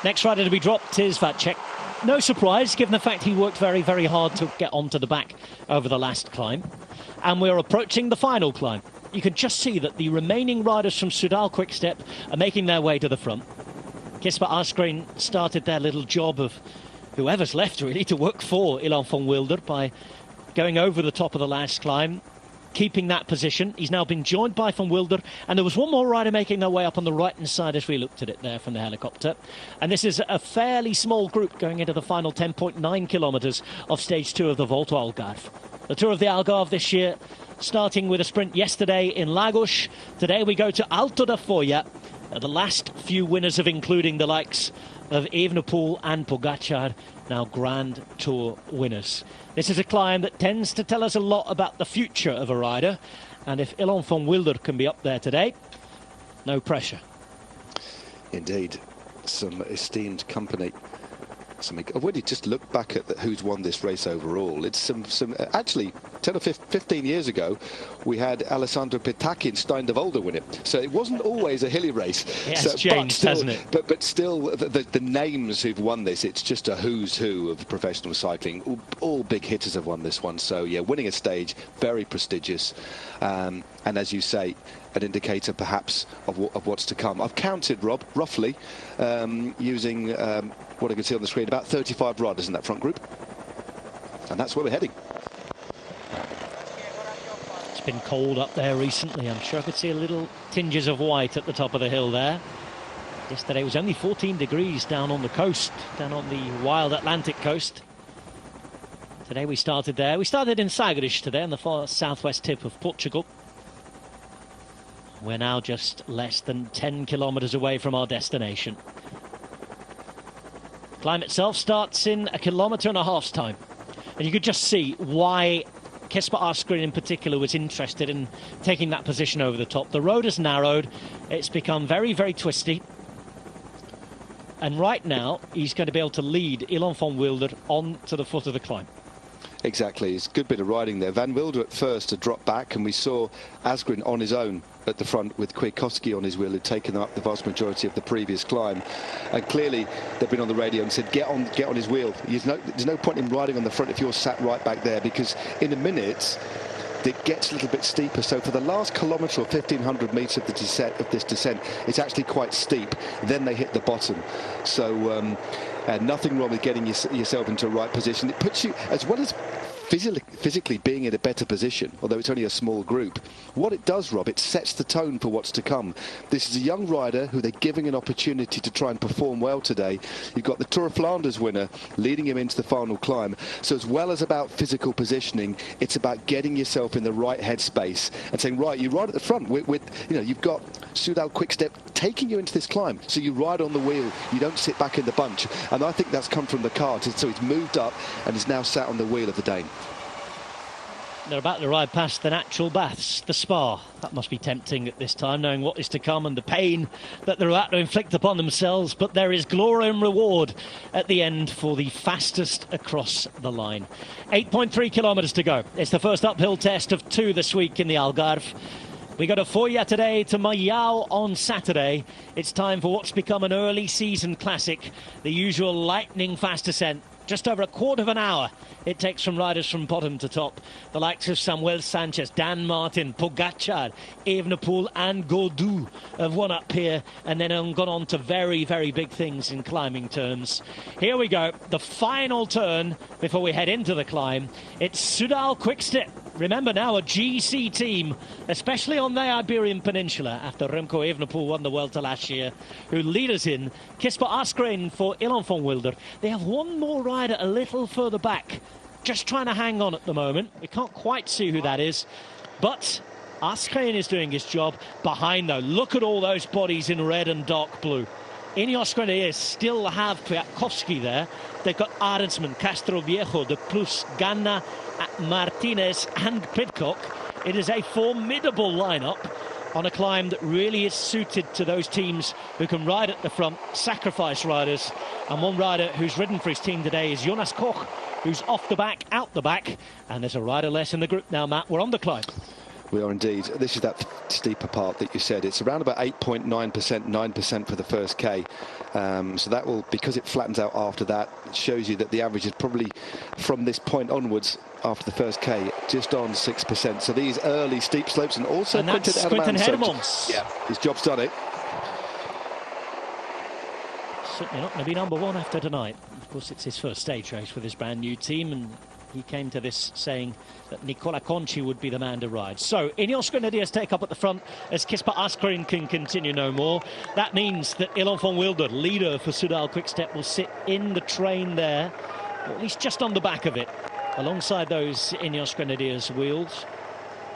Next rider to be dropped is Vacek. No surprise, given the fact he worked very, very hard to get onto the back over the last climb. And we're approaching the final climb. You can just see that the remaining riders from Soudal Quickstep are making their way to the front. Kisper Asgreen started their little job of whoever's left, really, to work for Ilan van Wilder by going over the top of the last climb, keeping that position. He's now been joined by Van Wilder, and there was one more rider making their way up on the right-hand side as we looked at it there from the helicopter. And this is a fairly small group going into the final 10.9 kilometres of stage 2 of the Volta Algarve. The Tour of the Algarve this year, starting with a sprint yesterday in Lagos. Today we go to Alto da Foya. The last few winners have including the likes of Evenepoel and Pogacar, now Grand Tour winners. This is a climb that tends to tell us a lot about the future of a rider, and if Ilan van Wilder can be up there today, no pressure. Indeed, some esteemed company. When you just look back at who's won this race overall, it's some actually 10 or 15 years ago we had Alessandro Petacchi and Stein de Volder win it, so it wasn't always a hilly race. It has changed, hasn't it? But still, the names who've won this, it's just a who's who of professional cycling. All big hitters have won this one, so yeah, winning a stage, very prestigious, and as you say, an indicator perhaps of what's to come. I've counted, Rob, roughly, using what I can see on the screen, about 35 riders in that front group, and that's where we're heading. It's been cold up there recently. I'm sure I could see a little tinges of white at the top of the hill there. Yesterday it was only 14 degrees down on the coast, down on the wild Atlantic coast. Today we started there. We started in Sagres today, on the far southwest tip of Portugal. We're now just less than 10 kilometres away from our destination. Climb itself starts in 1.5 kilometres time. And you could just see why Kisper Asgreen in particular was interested in taking that position over the top. The road has narrowed. It's become very, very twisty. And right now, he's going to be able to lead Ilan van Wilder on to the foot of the climb. Exactly, it's a good bit of riding there. Van Wilder at first had dropped back, and we saw Asgreen on his own at the front with Kwiatkowski on his wheel, who'd taken up the vast majority of the previous climb. And clearly they've been on the radio and said, get on his wheel. There's no point in riding on the front if you're sat right back there, because in a minute it gets a little bit steeper. So for the last kilometre or 1,500 metres of this descent, it's actually quite steep. Then they hit the bottom. So nothing wrong with getting yourself into a right position. It puts you, as well as physically being in a better position, although it's only a small group, what it does, Rob, it sets the tone for what's to come. This is a young rider who they're giving an opportunity to try and perform well today. You've got the Tour of Flanders winner leading him into the final climb. So as well as about physical positioning, it's about getting yourself in the right headspace and saying, right, you ride at the front with you've got Soudal Quickstep taking you into this climb, so you ride on the wheel, you don't sit back in the bunch. And I think that's come from the car, so he's moved up and is now sat on the wheel of the Dane. They're about to ride past the natural baths, the spa. That must be tempting at this time, knowing what is to come and the pain that they're about to inflict upon themselves. But there is glory and reward at the end for the fastest across the line. 8.3 kilometres to go. It's the first uphill test of 2 this week in the Algarve. We go to Foya today, to Mayao on Saturday. It's time for what's become an early season classic, the usual lightning fast descent. Just over a quarter of an hour it takes from riders from bottom to top. The likes of Samuel Sanchez, Dan Martin, Pogacar, Evenepoel and Gaudu have won up here and then gone on to very, very big things in climbing terms. Here we go, the final turn before we head into the climb. It's Soudal Quickstep. Remember now, a GC team, especially on the Iberian Peninsula, after Remco Evenepoel won the Vuelta last year, who lead us in. Kisper Asgreen for Ilan van Wilder. They have one more rider a little further back, just trying to hang on at the moment. We can't quite see who that is, but Asgreen is doing his job. Behind, though, look at all those bodies in red and dark blue. Ineos Grenadiers still have Kwiatkowski there. They've got Arendsman, Castro Viejo, De Plus, Ganna, Martinez and Pidcock. It is a formidable lineup on a climb that really is suited to those teams who can ride at the front, sacrifice riders. And one rider who's ridden for his team today is Jonas Koch, who's off the back, out the back. And there's a rider less in the group now, Matt. We're on the climb. We are indeed. This is that steeper part that you said. It's around about 8.9%, 9% for the first K. So that will, because it flattens out after that, it shows you that the average is probably from this point onwards after the first K just on 6%. So these early steep slopes, and also that's Quinten Hermans. Yeah, his job's done it. Certainly not going to be number one after tonight. Of course, it's his first stage race with his brand new team, and he came to this saying that Nicola Conci would be the man to ride. So Ineos Grenadiers take up at the front as Kisper Asgreen can continue no more. That means that Ilan van Wilder, leader for Soudal Quickstep, will sit in the train there, or at least just on the back of it, alongside those Ineos Grenadiers wheels.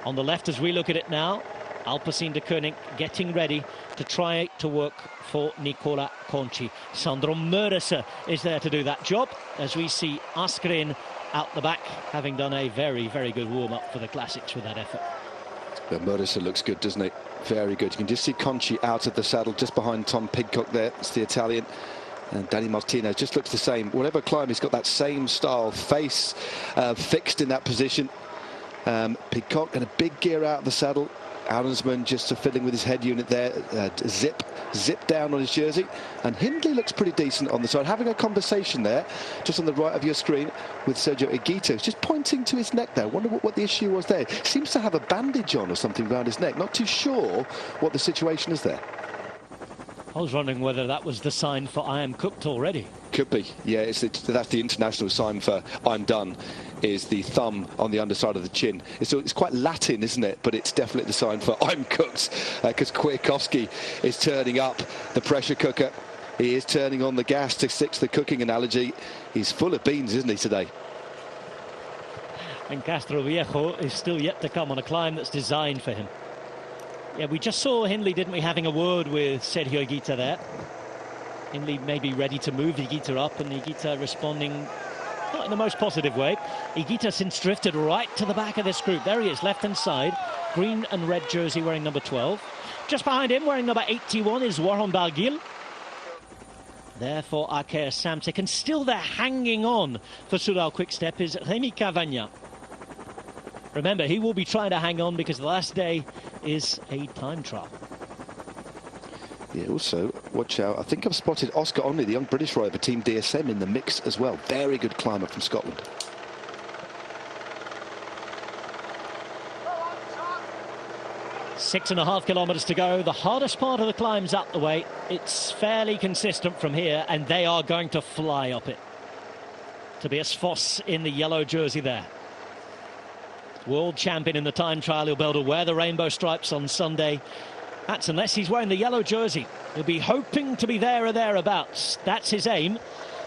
On the left, as we look at it now, Alpecin de Koning getting ready to try to work for Nicola Conci. Sandro Meurensen is there to do that job, as we see Asgreen out the back, having done a very, very good warm-up for the Classics with that effort. But Meurensen looks good, doesn't he? Very good. You can just see Conci out of the saddle, just behind Tom Pidcock there. It's the Italian. And Danny Martinez just looks the same. Whatever climb, he's got that same style, face fixed in that position. Pidcock and a big gear out of the saddle. Aronsman just fiddling with his head unit there, zip down on his jersey, and Hindley looks pretty decent on the side, having a conversation there just on the right of your screen with Sergio Higuita. He's just pointing to his neck there. Wonder what the issue was there. Seems to have a bandage on or something around his neck. Not too sure what the situation is there. I was wondering whether that was the sign for I am cooked already. Could be, yeah. That's the international sign for I'm done, is the thumb on the underside of the chin. It's quite Latin, isn't it? But it's definitely the sign for I'm cooked, because Kwiatkowski is turning up the pressure cooker. He is turning on the gas to stick to the cooking analogy. He's full of beans, isn't he, today? And Castro Viejo is still yet to come on a climb that's designed for him. Yeah, we just saw Hindley, didn't we, having a word with Sergio Higuita there. Hindley may be ready to move Higuita up, and Higuita responding not in the most positive way. Higuita since drifted right to the back of this group. There he is, left-hand side, green and red jersey wearing number 12. Just behind him, wearing number 81, is Warren Barguil. There for Arkea Samsic, and still there hanging on for Soudal Quickstep is Rémi Cavagna. Remember, he will be trying to hang on because the last day is a time trial. Yeah, also, watch out. I think I've spotted Oscar Onley, the young British rider, Team DSM, in the mix as well. Very good climber from Scotland. Six and a half kilometres to go. The hardest part of the climb's up the way. It's fairly consistent from here, and they are going to fly up it. Tobias Foss in the yellow jersey there. World champion in the time trial. He'll be able to wear the rainbow stripes on Sunday. That's unless he's wearing the yellow jersey. He'll be hoping to be there or thereabouts. That's his aim.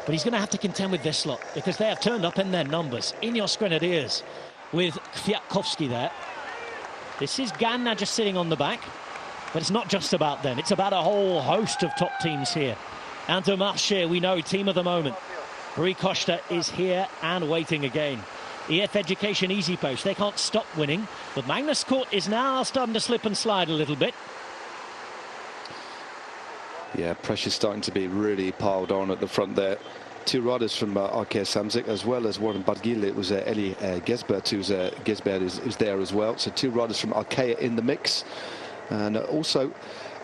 But he's going to have to contend with this lot, because they have turned up in their numbers. Ineos Grenadiers with Kwiatkowski there. This is Ganna just sitting on the back. But it's not just about them. It's about a whole host of top teams here. Intermarché, we know, team of the moment. Rui Costa is here and waiting again. EF Education Easy Post, they can't stop winning. But Magnus Cort is now starting to slip and slide a little bit. Yeah, pressure's starting to be really piled on at the front there. Two riders from Arkea Samsic, as well as Warren Barguil. It was Eli Gesbert, Gesbert is there as well. So two riders from Arkea in the mix. And also,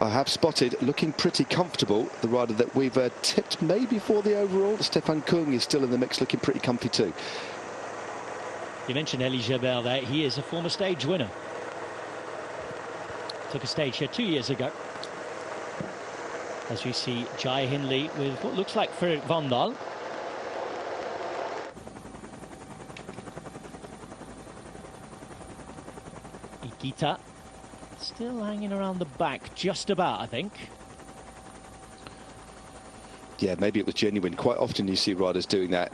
I have spotted, looking pretty comfortable, the rider that we've tipped maybe for the overall. Stefan Kung is still in the mix, looking pretty comfy too. You mentioned Eli Gesbert there. He is a former stage winner. Took a stage here 2 years ago. As we see Jai Hindley with what looks like Frederik Vandal. Higuita still hanging around the back, just about, I think. Yeah, maybe it was genuine. Quite often you see riders doing that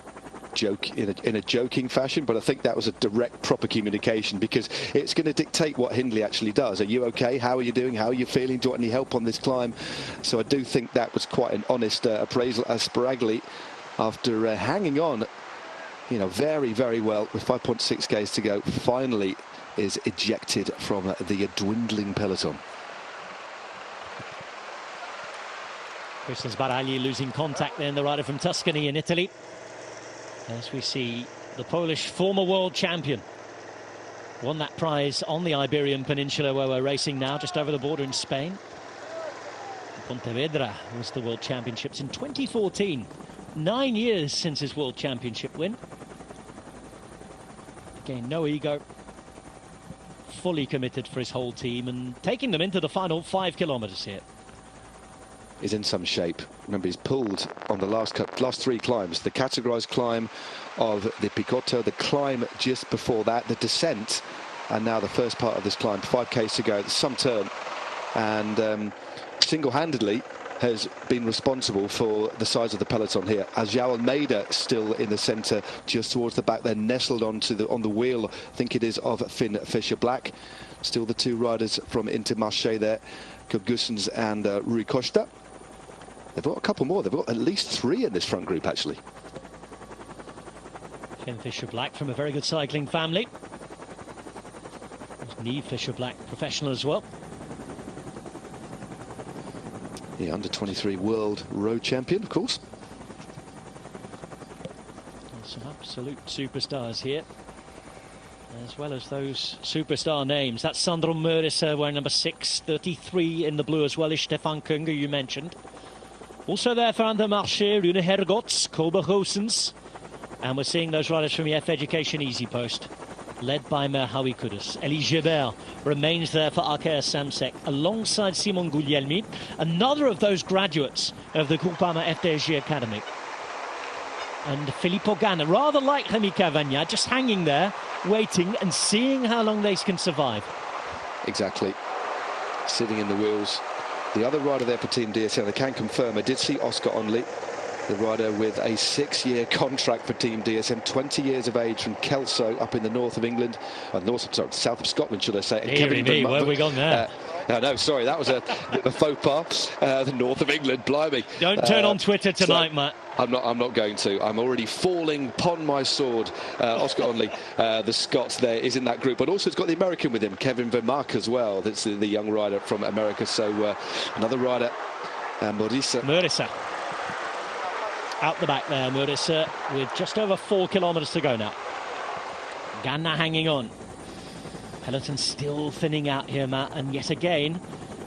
joke in a joking fashion, but I think that was a direct, proper communication, because it's going to dictate what Hindley actually does. Are you okay? How are you doing? How are you feeling? Do you want any help on this climb? So I do think that was quite an honest appraisal as Spragley, after hanging on, you know, very, very well with 5.6 Ks to go, finally is ejected from the dwindling peloton. Christian Sbaragli losing contact there, the rider from Tuscany in Italy. As we see the Polish former world champion Won that prize on the Iberian Peninsula where we're racing now, just over the border in Spain. Pontevedra was the World Championships in 2014. 9 years since his World Championship win. Again, no ego. Fully committed for his whole team and taking them into the final 5 kilometres here. Is in some shape. Remember, he's pulled on the last 3 climbs. The categorised climb of the Picotto, the climb just before that, the descent, and now the first part of this climb. 5Ks to go, some turn, and single-handedly has been responsible for the size of the peloton here. As João Almeida still in the centre, just towards the back, they're nestled on the wheel, I think it is, of Finn Fisher-Black. Still the 2 riders from Intermarché there, Gussens and Rui Costa. They've got a couple more. They've got at least 3 in this front group, actually. Finn Fisher-Black from a very good cycling family. Niamh Fisher-Black, professional as well. The under-23 world road champion, of course. Some absolute superstars here, as well as those superstar names. That's Sandro Meurisser wearing number 6, 33 in the blue, as well as Stefan Künger, you mentioned. Also there for Intermarché, Rune Hergots, Kobe Goossens. And we're seeing those riders from the F Education Easy Post, led by Merhawi Kudus. Elie Gébert remains there for Arkea Samsek, alongside Simon Guglielmi, another of those graduates of the Groupama FDSG Academy. And Filippo Ganna, rather like Rémi Cavagna, just hanging there, waiting and seeing how long they can survive. Exactly. Sitting in the wheels. The other rider there for Team DSM, I can confirm, I did see Oscar Onley, the rider with a 6-year contract for Team DSM, 20 years of age, from Kelso up in the north of England, south of Scotland, should I say. And where have we gone there? No, sorry, that was a faux pas. The north of England, blimey. Don't turn on Twitter tonight, Matt. I'm not going to. I'm already falling upon my sword. Oscar Onley, the Scot there, is in that group, but also it's got the American with him, Kevin Vermaak as well. That's the young rider from America. So another rider, Meurisser. Out the back there, Meurisser, with just over 4 kilometres to go now. Ganna hanging on. Peloton still thinning out here, Matt, and yet again,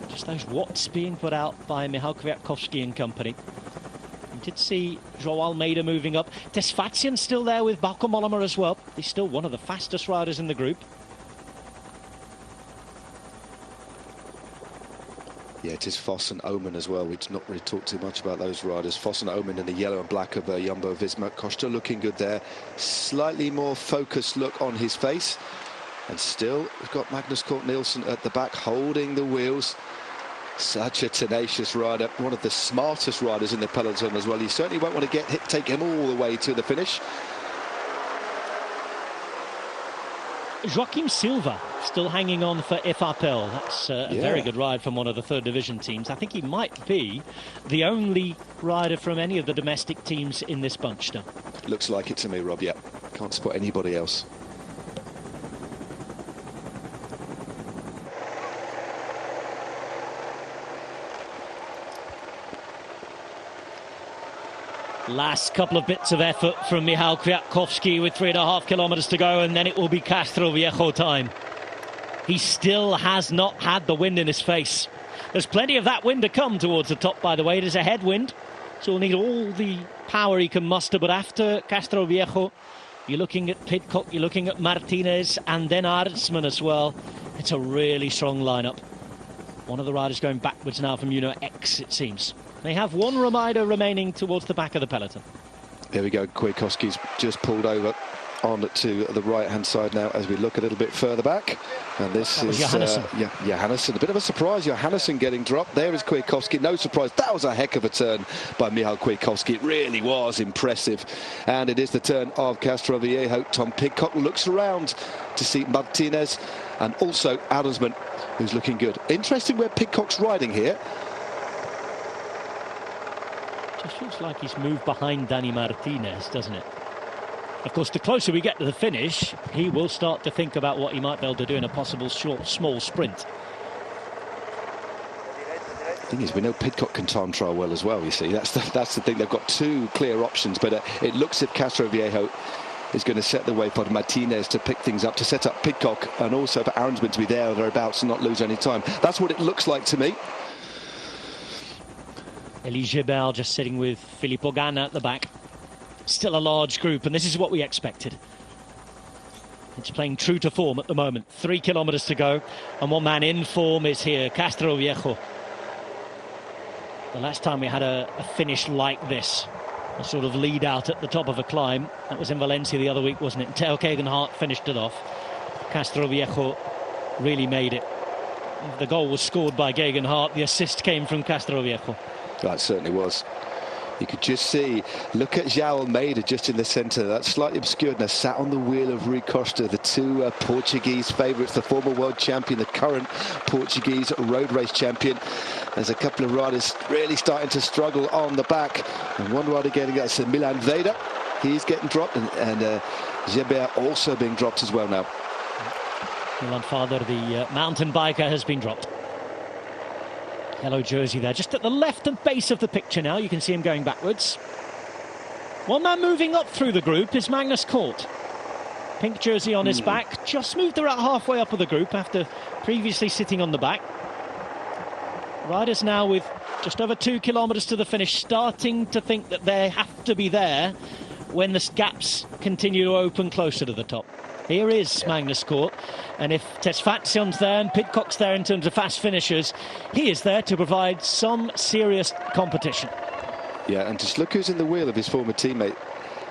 just those watts being put out by Michał Kwiatkowski and company. We did see João Almeida moving up. Tesfazian still there with Bauke Mollema as well. He's still one of the fastest riders in the group. Yeah, it is Foss and Omen as well. We've not really talked too much about those riders. Foss and Omen in the yellow and black of Jumbo-Visma. Costa looking good there. Slightly more focused look on his face. And still, we've got Magnus Cort Nielsen at the back, holding the wheels. Such a tenacious rider, one of the smartest riders in the peloton as well. You certainly won't want to take him all the way to the finish. Joaquim Silva still hanging on for Ifapel. That's a very good ride from one of the 3rd division teams. I think he might be the only rider from any of the domestic teams in this bunch now. Looks like it to me, Rob. Yeah, can't spot anybody else. Last couple of bits of effort from Michał Kwiatkowski with 3.5 kilometres to go, and then it will be Castroviejo time. He still has not had the wind in his face. There's plenty of that wind to come towards the top, by the way. It is a headwind, so he'll need all the power he can muster. But after Castroviejo, you're looking at Pidcock, you're looking at Martinez, and then Artsman as well. It's a really strong lineup. One of the riders going backwards now from X, it seems. They have one rider remaining towards the back of the peloton. There we go. Kwiatkowski's just pulled over on to the right-hand side now as we look a little bit further back. And this is Johannesson. A bit of a surprise. Johannesson getting dropped. There is Kwiatkowski. No surprise. That was a heck of a turn by Michał Kwiatkowski. It really was impressive. And it is the turn of Castroviejo. Tom Pidcock looks around to see Martinez and also Adelsman, who's looking good. Interesting where Pidcock's riding here. Just feels like he's moved behind Dani Martinez, doesn't it? Of course, the closer we get to the finish, he will start to think about what he might be able to do in a possible small sprint. The thing is, we know Pidcock can time trial well as well, you see. That's the thing. They've got 2 clear options, but it looks if Castroviejo is going to set the way for Martinez to pick things up, to set up Pidcock, and also for Aronsman to be there or thereabouts and not lose any time. That's what it looks like to me. Elie Gebert just sitting with Filippo Ganna at the back. Still a large group, and this is what we expected. It's playing true to form at the moment. 3 kilometres to go, and one man in form is here, Castroviejo. The last time we had a finish like this, a sort of lead out at the top of a climb, that was in Valencia the other week, wasn't it? Theo Gegenhardt finished it off. Castroviejo really made it. The goal was scored by Gegenhardt. The assist came from Castroviejo. That certainly was. You could just see, look at João Almeida just in the centre. That's slightly obscured now, sat on the wheel of Rui Costa, the two Portuguese favourites, the former world champion, the current Portuguese road race champion. There's a couple of riders really starting to struggle on the back. And one rider getting that's Milan Veda. He's getting dropped, and Gebert also being dropped as well now. Milan Fader, the mountain biker, has been dropped. Yellow jersey there, just at the left and base of the picture now. You can see him going backwards. One man moving up through the group is Magnus Cort. Pink jersey on his back, just moved around halfway up of the group after previously sitting on the back. Riders now with just over 2 kilometres to the finish, starting to think that they have to be there when the gaps continue to open closer to the top. Here is Magnus Cort, and if Tesfatsion's there and Pidcock's there in terms of fast finishers, he is there to provide some serious competition. Yeah, and just look who's in the wheel of his former teammate,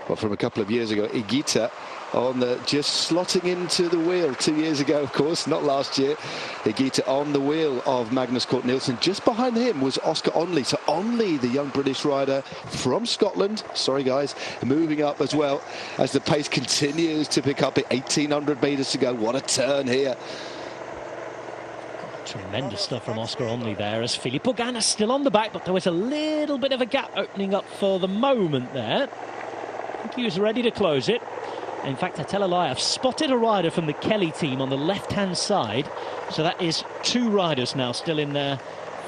well, from a couple of years ago, Higuita, on the, just slotting into the wheel 2 years ago, of course, not last year. Higuita on the wheel of Magnus Cort Nielsen. Just behind him was Oscar Onley. So Onley, the young British rider from Scotland, sorry guys, moving up as well as the pace continues to pick up at 1,800 metres to go. What a turn here. Tremendous stuff from Oscar Onley there, as Filippo Ganna still on the back, but there was a little bit of a gap opening up for the moment there. I think he was ready to close it. In fact, I tell a lie, I've spotted a rider from the Kelly team on the left-hand side. So that is 2 riders now still in there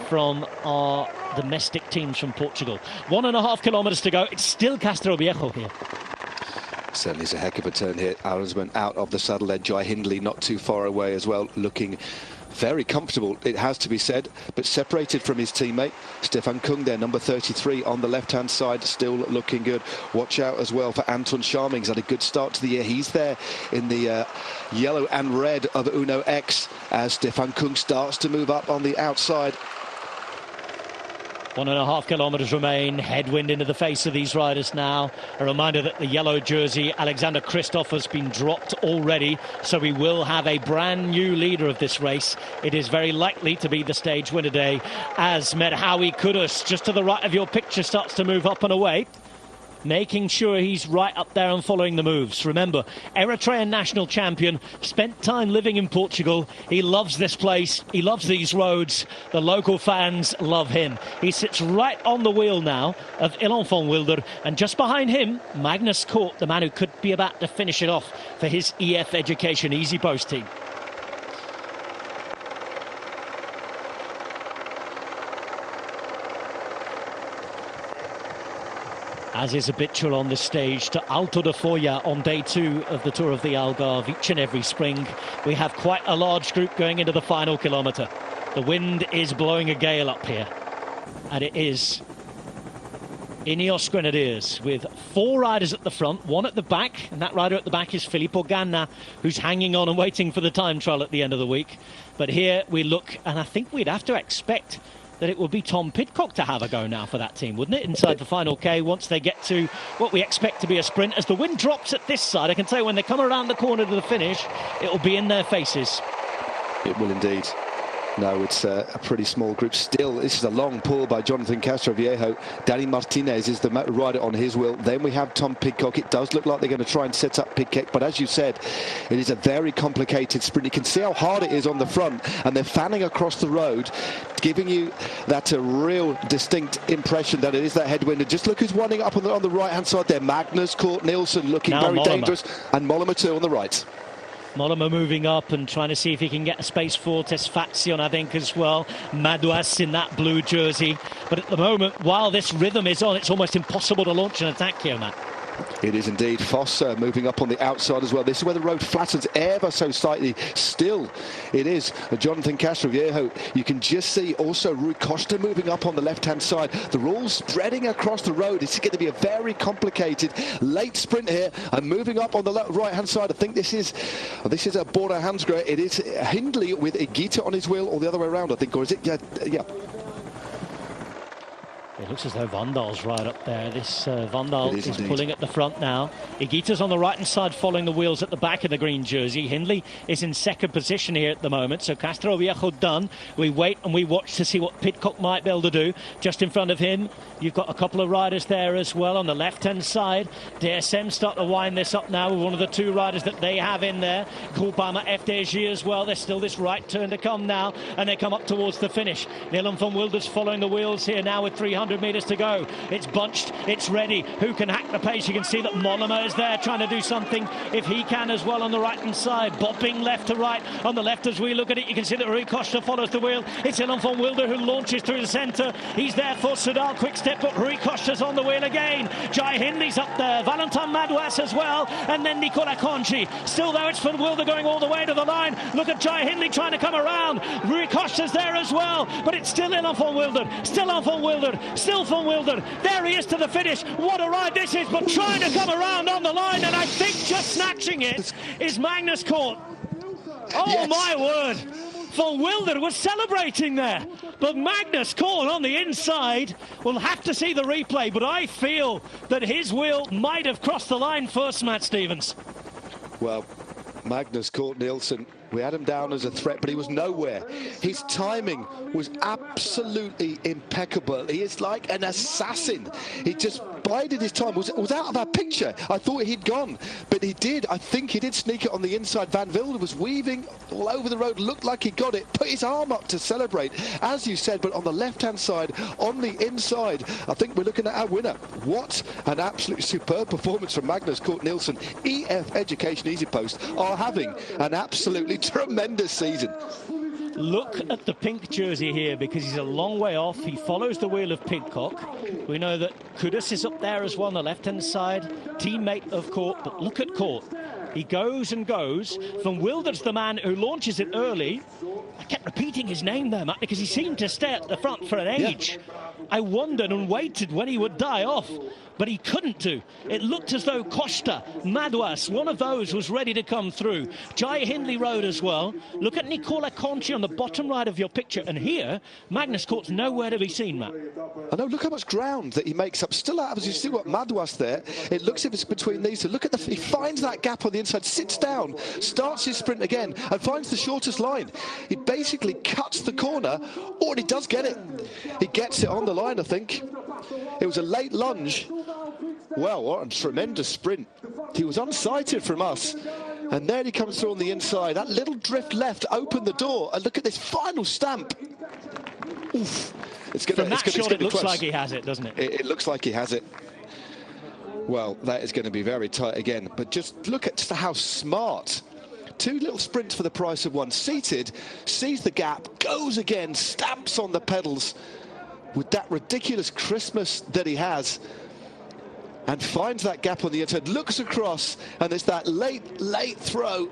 from our domestic teams from Portugal. 1.5 kilometres to go. It's still Castroviejo here. Certainly is a heck of a turn here. Aronsman out of the saddle there. Jai Hindley not too far away as well, looking very comfortable, it has to be said, but separated from his teammate. Stefan Kung there, number 33 on the left-hand side, still looking good. Watch out as well for Anton Scharming. He's had a good start to the year. He's there in the yellow and red of Uno X as Stefan Kung starts to move up on the outside. 1.5 kilometres remain. Headwind into the face of these riders now. A reminder that the yellow jersey, Alexander Kristoff, has been dropped already, so we will have a brand new leader of this race. It is very likely to be the stage winner today, as Merhawi Kudus, just to the right of your picture, starts to move up and away, making sure he's right up there and following the moves. Remember, Eritrean national champion, spent time living in Portugal. He loves this place. He loves these roads. The local fans love him. He sits right on the wheel now of L'Enfant Wilder, and just behind him, Magnus Cort, the man who could be about to finish it off for his EF Education Easy Post team. As is habitual on this stage, to Alto de Foya on day 2 of the Tour of the Algarve. Each and every spring, we have quite a large group going into the final kilometre. The wind is blowing a gale up here, and it is Ineos Grenadiers with 4 riders at the front, 1 at the back, and that rider at the back is Filippo Ganna, who's hanging on and waiting for the time trial at the end of the week. But here we look, and I think we'd have to expect that it will be Tom Pidcock to have a go now for that team, wouldn't it? Inside the final K, once they get to what we expect to be a sprint. As the wind drops at this side, I can tell you when they come around the corner to the finish, it will be in their faces. It will indeed. No, it's a pretty small group still. This is a long pull by Jonathan Castroviejo. Danny Martinez is the rider on his wheel. Then we have Tom Pidcock. It does look like they're going to try and set up Pidcock, but as you said, it is a very complicated sprint. You can see how hard it is on the front, and they're fanning across the road, giving you that real distinct impression that it is that headwind. And just look who's winding up on the right-hand side there. Magnus Cort Nielsen looking now very Mollema. dangerous, and Mollema too on the right. Mollema moving up and trying to see if he can get a space for Tesfatsion, I think, as well. Madouas in that blue jersey. But at the moment, while this rhythm is on, it's almost impossible to launch an attack here, Matt. It is indeed. Foss moving up on the outside as well. This is where the road flattens ever so slightly. Still, it is Jonathan Castroviejo. You can just see also Rui Costa moving up on the left-hand side. They're all spreading across the road. It's going to be a very complicated late sprint here. And moving up on the right-hand side, I think this is a Bora Hansgrohe. It is Hindley with Igita on his wheel, or the other way around, I think, or is it? Yeah. It looks as though Vandal's right up there. This Vandal is indeed pulling at the front now. Igita's on the right-hand side following the wheels at the back of the green jersey. Hindley is in second position here at the moment. So Castroviejo done. We wait and we watch to see what Pidcock might be able to do. Just in front of him, you've got a couple of riders there as well on the left-hand side. DSM start to wind this up now with one of the two riders that they have in there. Groupama FDG as well. There's still this right turn to come now, and they come up towards the finish. Dylan van Wilder's following the wheels here now with 300 metres to go. It's bunched, it's ready. Who can hack the pace? You can see that Mollema is there trying to do something if he can as well on the right hand side, bobbing left to right. On the left as we look at it, you can see that Rui Costa follows the wheel. It's Dylan van Wilder who launches through the centre. He's there for Soudal Quickstep, but Rui Costa's on the wheel again. Jai Hindley's up there, Valentin Madouas as well, and then Nicola Conchi. Still though, it's van Wilder going all the way to the line. Look at Jai Hindley trying to come around. Rui Costa's there as well, but it's still Dylan van Wilder, still on van Wilder, still van Wilder. There he is to the finish. What a ride this is, but trying to come around on the line, and I think just snatching it is Magnus Cort. Oh yes. My word. Van Wilder was celebrating there, but Magnus Cort on the inside. We'll have to see the replay, but I feel that his wheel might have crossed the line first, Matt Stevens. Well, Magnus Cort Nielsen, we had him down as a threat, but he was nowhere. His timing was absolutely impeccable. He is like an assassin. He just bided his time. Was out of our picture. I thought he'd gone, but he did. I think he did sneak it on the inside. Van Wilder was weaving all over the road, looked like he got it, put his arm up to celebrate, as you said, but on the left-hand side, on the inside, I think we're looking at our winner. What an absolutely superb performance from Magnus Cort Nielsen. EF Education Easy Post are having an absolutely tremendous season. Look at the pink jersey here, because he's a long way off. He follows the wheel of Pidcock. We know that Kudus is up there as well on the left-hand side, teammate of Cort, but look at Cort. He goes and goes. Van Wilder's the man who launches it early. I kept repeating his name there, Matt, because he seemed to stay at the front for an age. Yeah. I wondered and waited when he would die off, but he couldn't do. It looked as though Costa, Madouas, one of those was ready to come through. Jai Hindley rode as well. Look at Nicola Conchi on the bottom right of your picture, and here, Magnus Cort's nowhere to be seen, Matt. I know, look how much ground that he makes up. Still out of, as you see what Madouas there, it looks as if it's between these two. Look at he finds that gap on the inside, sits down, starts his sprint again, and finds the shortest line. He basically cuts the corner, or he does get it. He gets it on the line, I think. It was a late lunge. Well, what a tremendous sprint. He was unsighted from us, and then he comes through on the inside. That little drift left opened the door, and look at this final stamp. Oof. It's gonna, from that shot, it looks like he has it, doesn't it? It looks like he has it. Well, that is going to be very tight again, but just look at just how smart. Two little sprints for the price of one. Seated, sees the gap, goes again, stamps on the pedals with that ridiculous Christmas that he has, and finds that gap on the inside, looks across, and there's that late throw,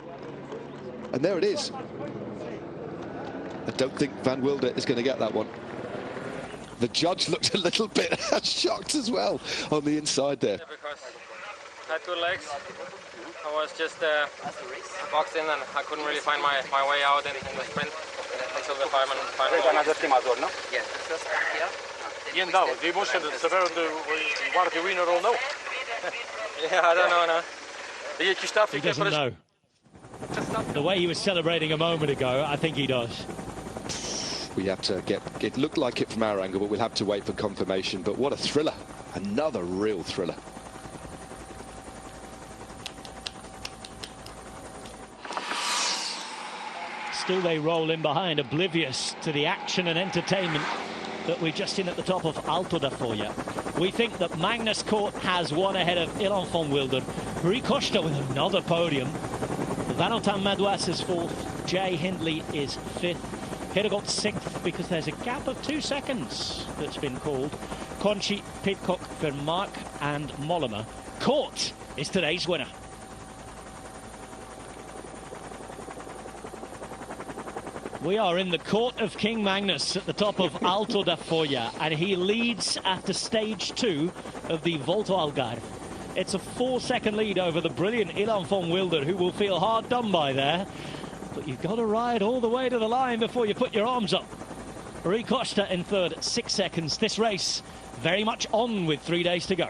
and there it is. I don't think Van Wilder is going to get that one. The judge looked a little bit shocked as well on the inside there. Yeah, because I had good legs. I was just boxed in, and I couldn't really find my way out in the sprint until the final. Yes. Yeah, I don't know now. He doesn't know. The way he was celebrating a moment ago, I think he does. We have to it looked like it from our angle, but we'll have to wait for confirmation. But what a thriller. Another real thriller. Still they roll in behind, oblivious to the action and entertainment that we've just seen at the top of Alto da Folia. We think that Magnus Cort has one ahead of Dylan van Wilder. Rui Costa with another podium. Valentin Madouas is fourth. Jai Hindley is fifth. Pidcock sixth, because there's a gap of 2 seconds that's been called. Conchi, Pidcock, Vermaak and Mollema Court is today's winner. We are in the court of King Magnus at the top of Alto da Folla, and he leads after stage 2 of the Volta Algarve. It's a 4-second lead over the brilliant Ilan van Wilder, who will feel hard done by there. But you've got to ride all the way to the line before you put your arms up. Rui Costa in third at 6 seconds. This race very much on with 3 days to go.